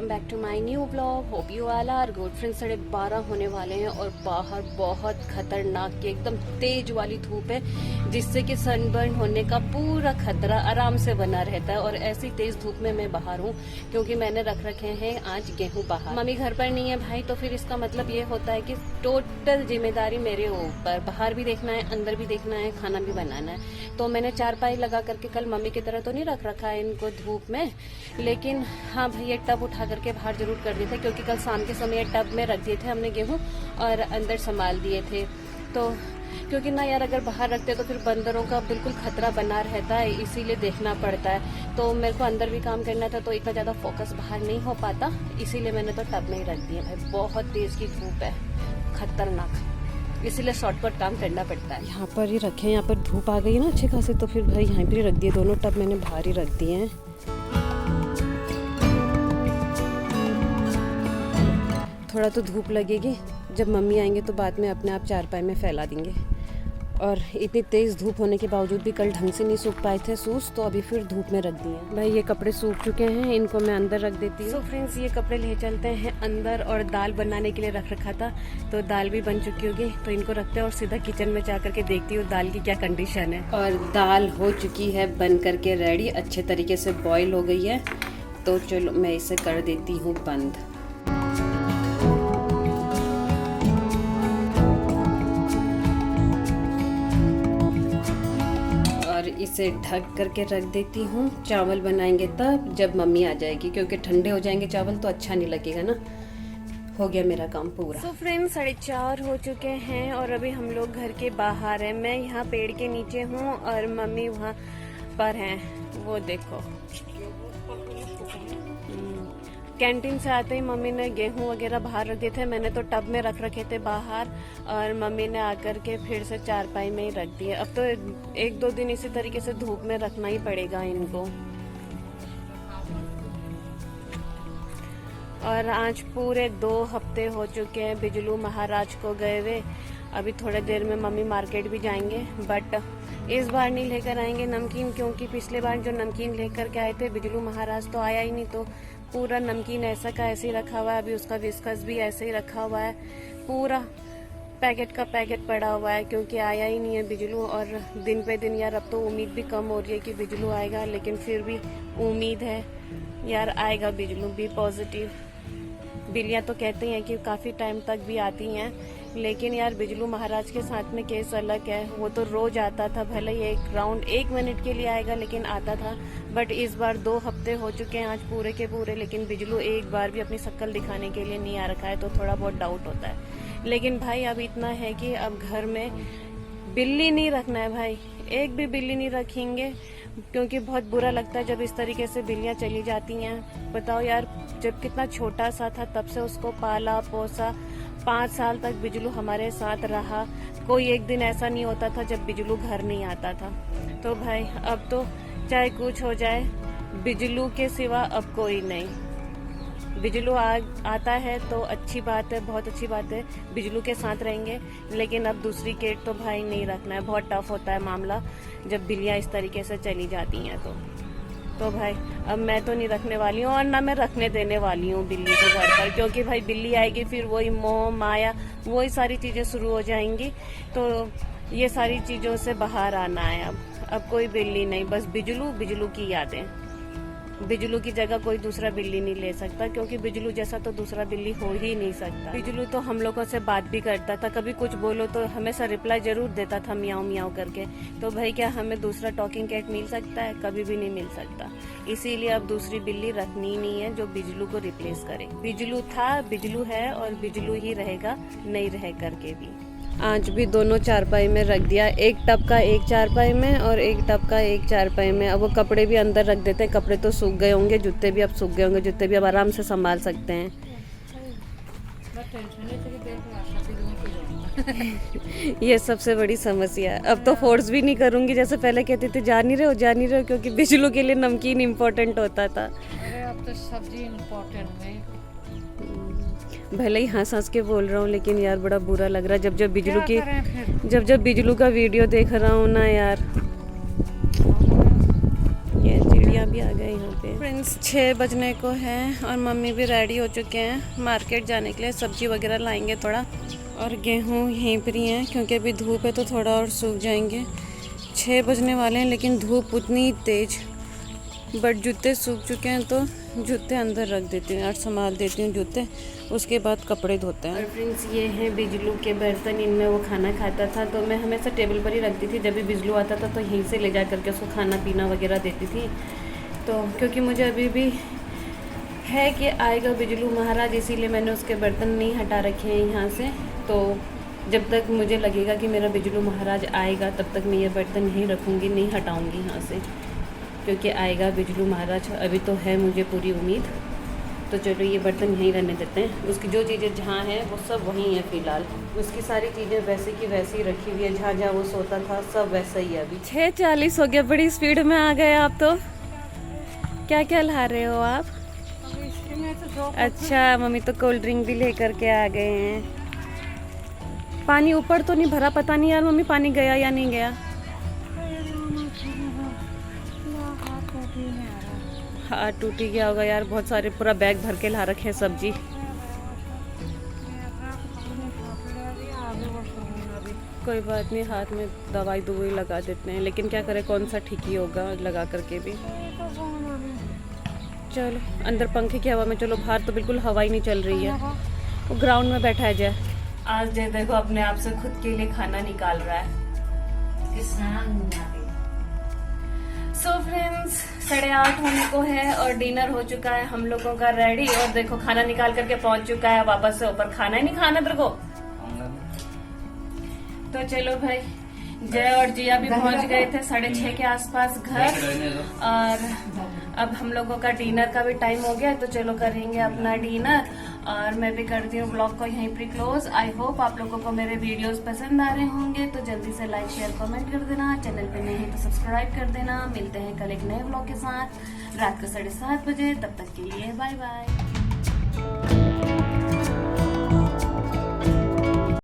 Welcome back to my new blog. Hope you all are good. Friends 12:30 होने वाले हैं और बाहर बहुत खतरनाक की एकदम तेज वाली धूप है, जिससे कि सनबर्न होने का पूरा खतरा आराम से बना रहता है। और ऐसी तेज धूप में मैं बाहर हूँ क्योंकि मैंने रख रखे हैं आज गेहूँ बाहर। मम्मी घर पर नहीं है भाई, तो फिर इसका मतलब ये होता है कि टोटल जिम्मेदारी मेरे ऊपर। बाहर भी देखना है, अंदर भी देखना है, खाना भी बनाना है। तो मैंने चारपाई लगा करके कल मम्मी की तरह तो नहीं रख रखा है इनको धूप में, लेकिन हाँ भाई ये टब उठा करके बाहर जरूर कर दिए थे क्योंकि कल शाम के समय टब में रख दिए थे हमने गेहूं और अंदर संभाल दिए थे। तो क्योंकि ना यार अगर बाहर रखते तो फिर बंदरों का बिल्कुल खतरा बना रहता है, इसीलिए देखना पड़ता है। तो मेरे को अंदर भी काम करना था तो इतना ज्यादा फोकस बाहर नहीं हो पाता, इसीलिए मैंने तो टब में ही रख दिया। भाई बहुत तेज की धूप है, खतरनाक, इसीलिए शॉर्टकट काम करना पड़ता है। यहाँ पर ही रखे, यहाँ पर धूप आ गई ना अच्छे खासे, तो फिर भाई यहाँ पर ही रख दिए। दोनों टब मैंने बाहर ही रख दिए हैं। थोड़ा तो धूप लगेगी, जब मम्मी आएंगे तो बाद में अपने आप चारपाई में फैला देंगे। और इतनी तेज़ धूप होने के बावजूद भी कल ढंग से नहीं सूख पाए थे सूस, तो अभी फिर धूप में रख दिए। भाई ये कपड़े सूख चुके हैं, इनको मैं अंदर रख देती हूँ। सो फ्रेंड्स ये कपड़े ले चलते हैं अंदर, और दाल बनाने के लिए रख रखा था तो दाल भी बन चुकी होगी, तो इनको रखते हैं और सीधा किचन में जा करके देखती हूँ दाल की क्या कंडीशन है। और दाल हो चुकी है बन करके रेडी, अच्छे तरीके से बॉयल हो गई है। तो चलो मैं इसे कर देती हूँ बंद। इसे ढक करके रख देती हूँ। चावल बनाएंगे तब जब मम्मी आ जाएगी, क्योंकि ठंडे हो जाएंगे चावल तो अच्छा नहीं लगेगा ना। हो गया मेरा काम पूरा। तो फ्रेंड्स 4:30 हो चुके हैं और अभी हम लोग घर के बाहर हैं। मैं यहाँ पेड़ के नीचे हूँ और मम्मी वहाँ पर हैं, वो देखो। कैंटीन से आते ही मम्मी ने गेहूं वगैरह बाहर रख दिए थे, मैंने तो टब में रख रखे थे बाहर, और मम्मी ने आकर के फिर से चारपाई में ही रख दिए। अब तो 1-2 दिन इसी तरीके से धूप में रखना ही पड़ेगा इनको। और आज पूरे 2 हफ्ते हो चुके हैं बिजलू महाराज को गए हुए। अभी थोड़ी देर में मम्मी मार्केट भी जाएंगे, बट इस बार नहीं लेकर आएंगे नमकीन, क्योंकि पिछले बार जो नमकीन लेकर के आए थे बिजलू महाराज तो आया ही नहीं, तो पूरा नमकीन ऐसा का ऐसे ही रखा हुआ है। अभी उसका विस्कस भी ऐसे ही रखा हुआ है, पूरा पैकेट का पैकेट पड़ा हुआ है, क्योंकि आया ही नहीं है बिजलू। और दिन पे दिन यार अब तो उम्मीद भी कम हो रही है कि बिजलू आएगा, लेकिन फिर भी उम्मीद है यार आएगा बिजलू। B positive. बिल्लियाँ तो कहते हैं कि काफ़ी टाइम तक भी आती हैं, लेकिन यार बिजलू महाराज के साथ में केस अलग है। वो तो रोज आता था, भले ही एक राउंड 1 मिनट के लिए आएगा लेकिन आता था। बट इस बार 2 हफ्ते हो चुके हैं आज पूरे के पूरे, लेकिन बिजलू एक बार भी अपनी शक्ल दिखाने के लिए नहीं आ रखा है, तो थोड़ा बहुत डाउट होता है। लेकिन भाई अब इतना है कि अब घर में बिल्ली नहीं रखना है भाई, एक भी बिल्ली नहीं रखेंगे, क्योंकि बहुत बुरा लगता है जब इस तरीके से बिल्लियाँ चली जाती हैं। बताओ यार, जब कितना छोटा सा था तब से उसको पाला पोसा, 5 साल तक बिजलू हमारे साथ रहा। कोई एक दिन ऐसा नहीं होता था जब बिजलू घर नहीं आता था। तो भाई अब तो चाहे कुछ हो जाए, बिजलू के सिवा अब कोई नहीं। बिजलू आता है तो अच्छी बात है, बहुत अच्छी बात है, बिजलू के साथ रहेंगे। लेकिन अब दूसरी केट तो भाई नहीं रखना है, बहुत टफ होता है मामला जब बिल्लियाँ इस तरीके से चली जाती हैं। तो भाई अब मैं तो नहीं रखने वाली हूँ, और ना मैं रखने देने वाली हूँ बिल्ली को घर पर, क्योंकि भाई बिल्ली आएगी फिर वही मोह माया वही सारी चीज़ें शुरू हो जाएंगी। तो ये सारी चीज़ों से बाहर आना है। अब कोई बिल्ली नहीं, बस बिजलू की यादें। बिजलू की जगह कोई दूसरा बिल्ली नहीं ले सकता, क्योंकि बिजलू जैसा तो दूसरा बिल्ली हो ही नहीं सकता। बिजलू तो हम लोगों से बात भी करता था, कभी कुछ बोलो तो हमेशा रिप्लाई जरूर देता था मियाओ मियाओ करके। तो भाई क्या हमें दूसरा टॉकिंग कैट मिल सकता है? कभी भी नहीं मिल सकता। इसीलिए अब दूसरी बिल्ली रखनी नहीं है जो बिजलू को रिप्लेस करे। बिजलू था, बिजलू है और बिजलू ही रहेगा, नहीं रह करके भी। आज भी दोनों चारपाई में रख दिया, एक टब का एक चारपाई में और एक टब का एक चारपाई में। अब वो कपड़े भी अंदर रख देते हैं, कपड़े तो सूख गए होंगे, जूते भी अब सूख गए होंगे, जूते भी अब आराम से संभाल सकते हैं। ये सबसे बड़ी समस्या है। अब तो फोर्स भी नहीं करूंगी, जैसे पहले कहती थी जा नहीं रहे हो, क्योंकि बिजलू के लिए नमकीन इम्पोर्टेंट होता था। अरे अब तो सब्जी इम्पोर्टेंट है। भले ही हंस हंस के बोल रहा हूँ, लेकिन यार बड़ा बुरा लग रहा है जब जब बिजलू का वीडियो देख रहा हूँ ना यार। ये चिड़िया भी आ गए यहाँ पे। फ्रेंड्स 6 बजने को हैं और मम्मी भी रेडी हो चुके हैं मार्केट जाने के लिए। सब्जी वगैरह लाएंगे थोड़ा, और गेहूँ यहीं पर ही हैं क्योंकि अभी धूप है तो थोड़ा और सूख जाएंगे। 6 बजने वाले हैं लेकिन धूप उतनी तेज़। बट जूते सूख चुके हैं तो जूते अंदर रख देती हूँ और संभाल देती हूँ जूते, उसके बाद कपड़े धोते हैं। और फ्रेंड्स ये हैं बिजलू के बर्तन, इनमें वो खाना खाता था तो मैं हमेशा टेबल पर ही रखती थी। जब भी बिजलू आता था तो यहीं से ले जा करके उसको खाना पीना वगैरह देती थी। तो क्योंकि मुझे अभी भी है कि आएगा बिजलू महाराज, इसीलिए मैंने उसके बर्तन नहीं हटा रखे हैं यहाँ से। तो जब तक मुझे लगेगा कि मेरा बिजलू महाराज आएगा तब तक मैं ये बर्तन यहीं रखूँगी, नहीं हटाऊँगी यहाँ से, क्योंकि आएगा बिजलू महाराज। अभी तो है मुझे पूरी उम्मीद। तो चलो ये बर्तन यहीं रहने देते हैं। उसकी जो चीज़ें जहाँ हैं वो सब वहीं है फ़िलहाल। उसकी सारी चीज़ें वैसे की वैसी रखी हुई है, जहाँ जहाँ वो सोता था सब वैसा ही है। अभी 6:40 हो गया, बड़ी स्पीड में आ गए आप तो। क्या क्या ला रहे हो आप? अच्छा मम्मी तो कोल्ड ड्रिंक भी लेकर के आ गए हैं। पानी ऊपर तो नहीं भरा, पता नहीं यार मम्मी पानी गया या नहीं गया। हाँ टूटी गया होगा यार, बहुत सारे पूरा बैग भर के ला रखे हैं सब्जी। कोई बात नहीं, हाथ में दवाई दुवाई लगा देते हैं, लेकिन क्या करें, कौन सा ठीक ही होगा लगा करके भी। चलो अंदर पंखे की हवा में, चलो बाहर तो बिल्कुल हवा ही नहीं चल रही है। वो ग्राउंड में बैठा है जय। आज जय देखो अपने आप से खुद के लिए खाना निकाल रहा है। सो फ्रेंड्स 8:30 होने को है और डिनर हो चुका है हम लोगों का रेडी। और देखो खाना निकाल करके पहुंच चुका है वापस से ऊपर। खाना ही नहीं खाना तेरे को, तो चलो भाई। जय और जिया भी पहुंच गए थे 6:30 के आसपास घर, और अब हम लोगों का डिनर का भी टाइम हो गया, तो चलो करेंगे अपना डिनर। और मैं भी करती हूँ ब्लॉग को यहीं पर क्लोज। आई होप आप लोगों को मेरे वीडियोस पसंद आ रहे होंगे, तो जल्दी से लाइक शेयर कमेंट कर देना। चैनल पे नहीं है तो सब्सक्राइब कर देना। मिलते हैं कल एक नए ब्लॉग के साथ रात को 7:30 बजे। तब तक के लिए बाय बाय।